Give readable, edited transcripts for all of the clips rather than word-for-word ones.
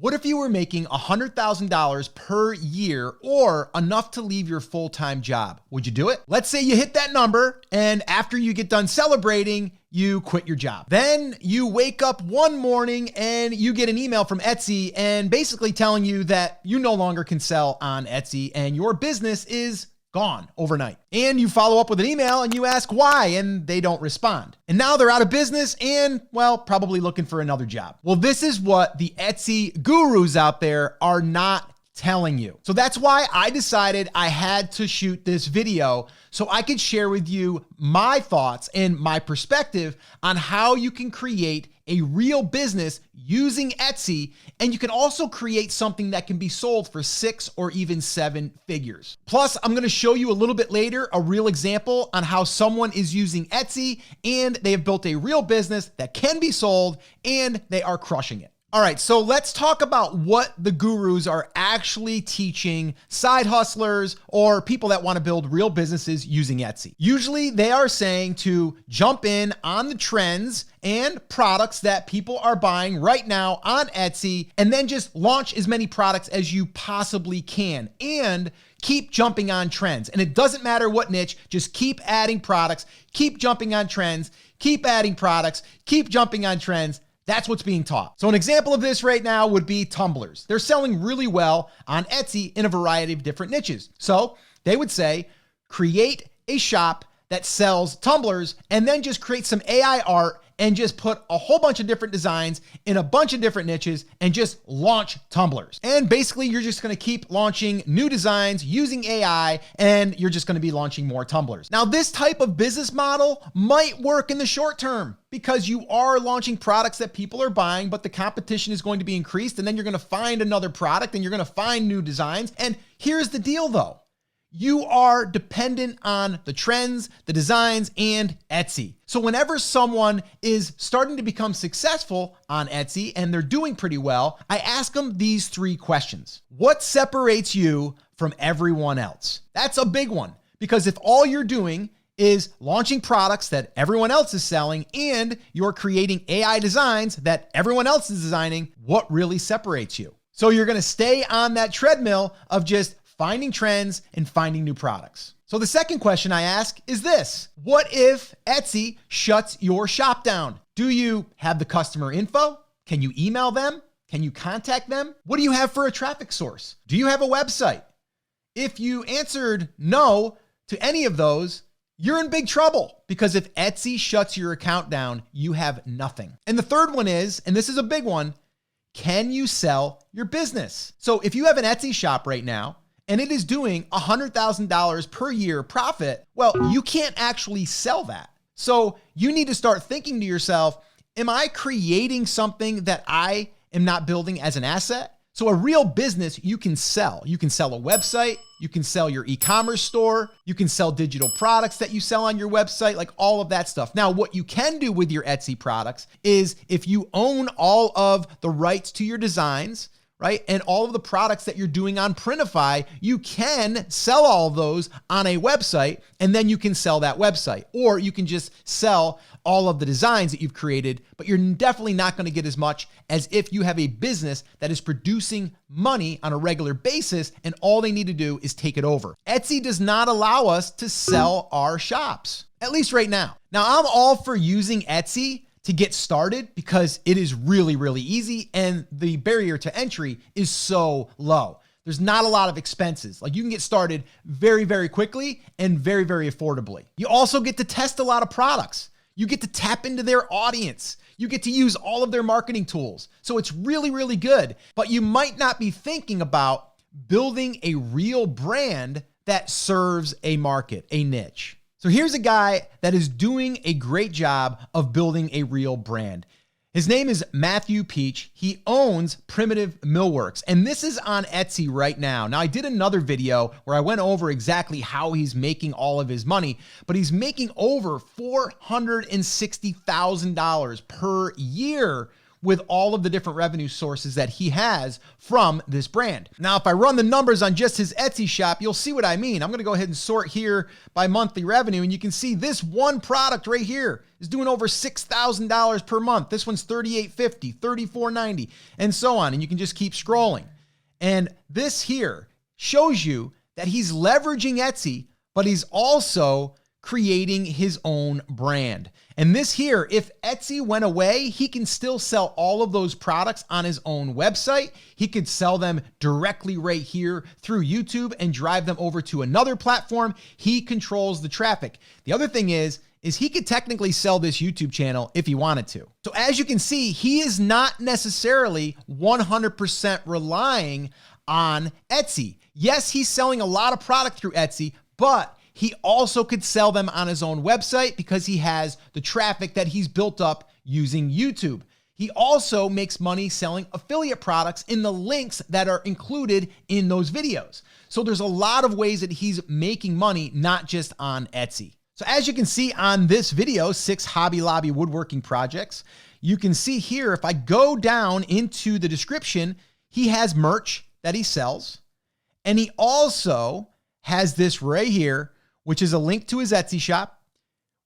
What if you were making $100,000 per year or enough to leave your full-time job? Would you do it? Let's say you hit that number and after you get done celebrating, you quit your job. Then you wake up one morning and you get an email from Etsy and basically telling you that you no longer can sell on Etsy and your business is gone overnight. And you follow up with an email and you ask why, and they don't respond. And now they're out of business and, well, probably looking for another job. Well, this is what the Etsy gurus out there are not telling you. So that's why I decided I had to shoot this video so I could share with you my thoughts and my perspective on how you can create a real business using Etsy, and you can also create something that can be sold for 6 or even 7 figures. Plus, I'm gonna show you a little bit later a real example on how someone is using Etsy and they have built a real business that can be sold and they are crushing it. All right, so let's talk about what the gurus are actually teaching side hustlers or people that want to build real businesses using Etsy. Usually they are saying to jump in on the trends and products that people are buying right now on Etsy and then just launch as many products as you possibly can and keep jumping on trends. And it doesn't matter what niche, just keep adding products, keep jumping on trends, keep adding products, keep jumping on trends. That's what's being taught. So an example of this right now would be tumblers. They're selling really well on Etsy in a variety of different niches. So they would say, create a shop that sells tumblers and then just create some AI art and just put a whole bunch of different designs in a bunch of different niches and just launch tumblers. And basically you're just gonna keep launching new designs using AI and you're just gonna be launching more tumblers. Now this type of business model might work in the short term because you are launching products that people are buying, but the competition is going to be increased and then you're gonna find another product and you're gonna find new designs. And here's the deal though. You are dependent on the trends, the designs, and Etsy. So whenever someone is starting to become successful on Etsy and they're doing pretty well, I ask them these 3 questions. What separates you from everyone else? That's a big one because if all you're doing is launching products that everyone else is selling and you're creating AI designs that everyone else is designing, what really separates you? So you're gonna stay on that treadmill of just finding trends and finding new products. So the second question I ask is this: what if Etsy shuts your shop down? Do you have the customer info? Can you email them? Can you contact them? What do you have for a traffic source? Do you have a website? If you answered no to any of those, you're in big trouble because if Etsy shuts your account down, you have nothing. And the third one is, and this is a big one, can you sell your business? So if you have an Etsy shop right now, and it is doing $100,000 per year profit, well, you can't actually sell that. So you need to start thinking to yourself, am I creating something that I am not building as an asset? So a real business you can sell. You can sell a website, you can sell your e-commerce store, you can sell digital products that you sell on your website, like all of that stuff. Now, what you can do with your Etsy products is if you own all of the rights to your designs, right? And all of the products that you're doing on Printify, you can sell all of those on a website and then you can sell that website. Or you can just sell all of the designs that you've created, but you're definitely not going to get as much as if you have a business that is producing money on a regular basis and all they need to do is take it over. Etsy does not allow us to sell our shops, at least right now. Now, I'm all for using Etsy to get started because it is really, really easy and the barrier to entry is so low. There's not a lot of expenses. Like you can get started very, very quickly and very, very affordably. You also get to test a lot of products. You get to tap into their audience. You get to use all of their marketing tools. So it's really, really good, but you might not be thinking about building a real brand that serves a market, a niche. So here's a guy that is doing a great job of building a real brand. His name is Matthew Peach. He owns Primitive Millworks, and this is on Etsy right now. Now, I did another video where I went over exactly how he's making all of his money, but he's making over $460,000 per year with all of the different revenue sources that he has from this brand. Now, if I run the numbers on just his Etsy shop, you'll see what I mean. I'm going to go ahead and sort here by monthly revenue, and you can see this one product right here is doing over $6,000 per month. This one's $38.50, $34.90, and so on. And you can just keep scrolling. And this here shows you that he's leveraging Etsy, but he's also creating his own brand. And this here, if Etsy went away, he can still sell all of those products on his own website. He could sell them directly right here through YouTube and drive them over to another platform. He controls the traffic. The other thing is he could technically sell this YouTube channel if he wanted to. So as you can see, he is not necessarily 100% relying on Etsy. Yes, he's selling a lot of product through Etsy, but he also could sell them on his own website because he has the traffic that he's built up using YouTube. He also makes money selling affiliate products in the links that are included in those videos. So there's a lot of ways that he's making money, not just on Etsy. So as you can see on this video, 6 Hobby Lobby woodworking projects, you can see here, if I go down into the description, he has merch that he sells. And he also has this right here, which is a link to his Etsy shop.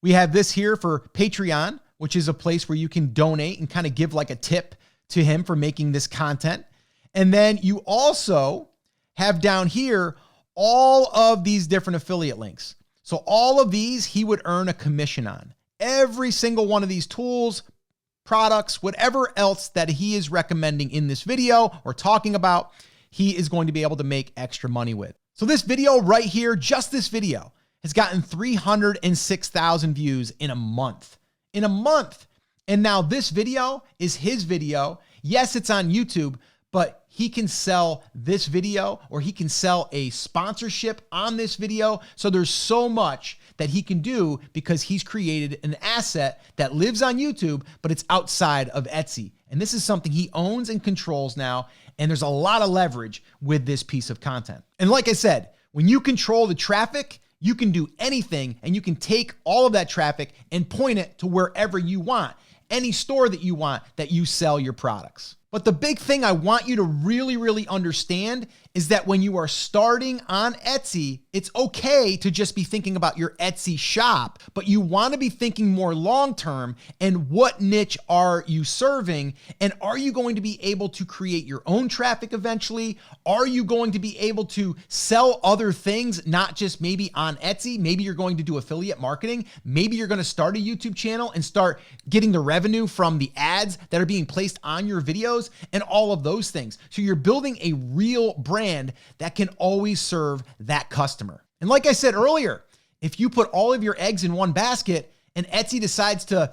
We have this here for Patreon, which is a place where you can donate and kind of give like a tip to him for making this content. And then you also have down here all of these different affiliate links. So all of these, he would earn a commission on. Every single one of these tools, products, whatever else that he is recommending in this video or talking about, he is going to be able to make extra money with. So this video right here, just this video, has gotten 306,000 views in a month. In a month. And now this video is his video. Yes, it's on YouTube, but he can sell this video or he can sell a sponsorship on this video. So there's so much that he can do because he's created an asset that lives on YouTube, but it's outside of Etsy. And this is something he owns and controls now. And there's a lot of leverage with this piece of content. And like I said, when you control the traffic, you can do anything and you can take all of that traffic and point it to wherever you want, any store that you want that you sell your products. But the big thing I want you to really understand is that when you are starting on Etsy, it's okay to just be thinking about your Etsy shop, but you want to be thinking more long-term and what niche are you serving? And are you going to be able to create your own traffic eventually? Are you going to be able to sell other things, not just maybe on Etsy? Maybe you're going to do affiliate marketing. Maybe you're going to start a YouTube channel and start getting the revenue from the ads that are being placed on your videos and all of those things. So you're building a real brand that can always serve that customer. And like I said earlier, if you put all of your eggs in one basket and Etsy decides to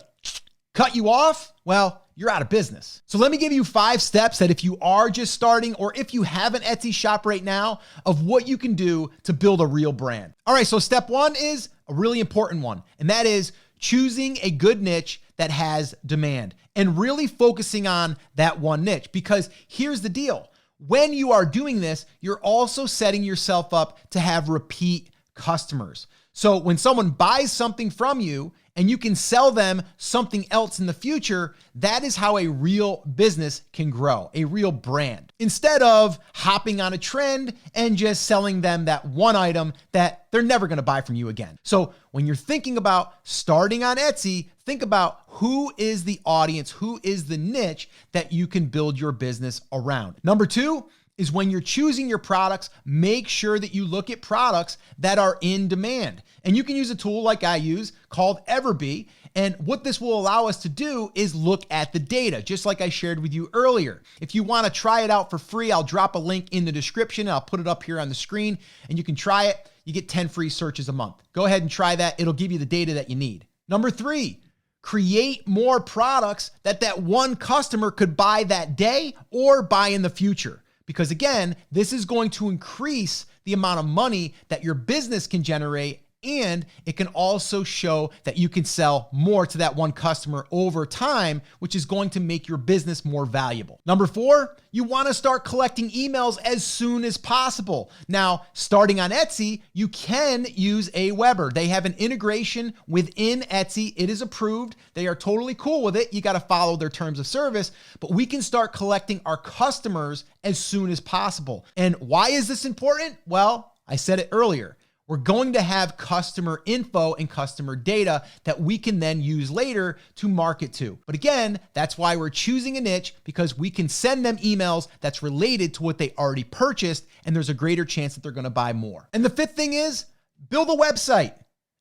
cut you off, well, you're out of business. So let me give you 5 steps that if you are just starting or if you have an Etsy shop right now of what you can do to build a real brand. All right, so step 1 is a really important one, and that is choosing a good niche that has demand and really focusing on that one niche. Because here's the deal. When you are doing this, you're also setting yourself up to have repeat customers. So when someone buys something from you and you can sell them something else in the future, that is how a real business can grow, a real brand. Instead of hopping on a trend and just selling them that one item that they're never gonna buy from you again. So when you're thinking about starting on Etsy, think about who is the audience, who is the niche that you can build your business around. Number 2 is when you're choosing your products, make sure that you look at products that are in demand. And you can use a tool like I use called Everbee. And what this will allow us to do is look at the data, just like I shared with you earlier. If you want to try it out for free, I'll drop a link in the description. I'll put it up here on the screen and you can try it. You get 10 free searches a month. Go ahead and try that. It'll give you the data that you need. Number 3, create more products that one customer could buy that day or buy in the future. Because again, this is going to increase the amount of money that your business can generate And it can also show that you can sell more to that one customer over time, which is going to make your business more valuable. Number 4, you want to start collecting emails as soon as possible. Now, starting on Etsy, you can use Aweber. They have an integration within Etsy. It is approved. They are totally cool with it. You got to follow their terms of service, but we can start collecting our customers as soon as possible. And why is this important? Well, I said it earlier. We're going to have customer info and customer data that we can then use later to market to. But again, that's why we're choosing a niche, because we can send them emails that's related to what they already purchased, and there's a greater chance that they're going to buy more. And the 5th thing is build a website.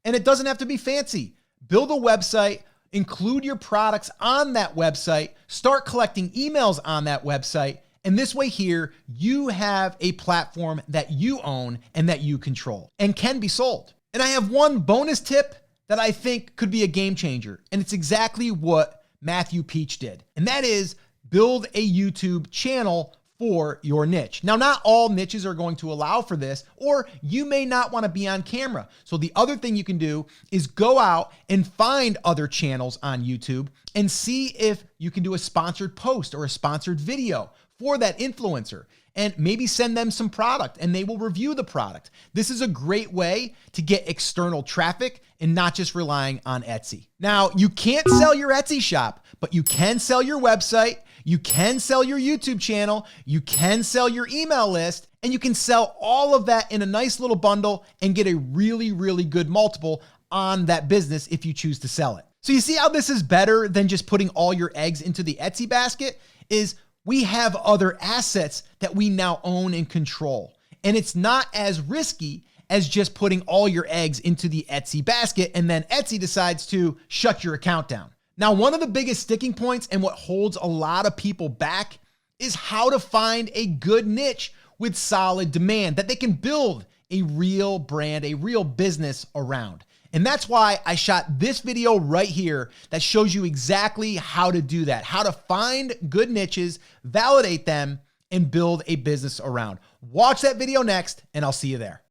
And it doesn't have to be fancy. Build a website, include your products on that website, start collecting emails on that website. And this way here, you have a platform that you own and that you control and can be sold. And I have one bonus tip that I think could be a game changer. And it's exactly what Matthew Peach did. And that is build a YouTube channel for your niche. Now, not all niches are going to allow for this, or you may not want to be on camera. So the other thing you can do is go out and find other channels on YouTube and see if you can do a sponsored post or a sponsored video for that influencer, and maybe send them some product and they will review the product. This is a great way to get external traffic and not just relying on Etsy. Now, you can't sell your Etsy shop, but you can sell your website, you can sell your YouTube channel, you can sell your email list, and you can sell all of that in a nice little bundle and get a really, really good multiple on that business if you choose to sell it. So you see how this is better than just putting all your eggs into the Etsy basket? Is we have other assets that we now own and control. And it's not as risky as just putting all your eggs into the Etsy basket and then Etsy decides to shut your account down. Now, one of the biggest sticking points and what holds a lot of people back is how to find a good niche with solid demand that they can build a real brand, a real business around. And that's why I shot this video right here that shows you exactly how to do that, how to find good niches, validate them, and build a business around. Watch that video next, and I'll see you there.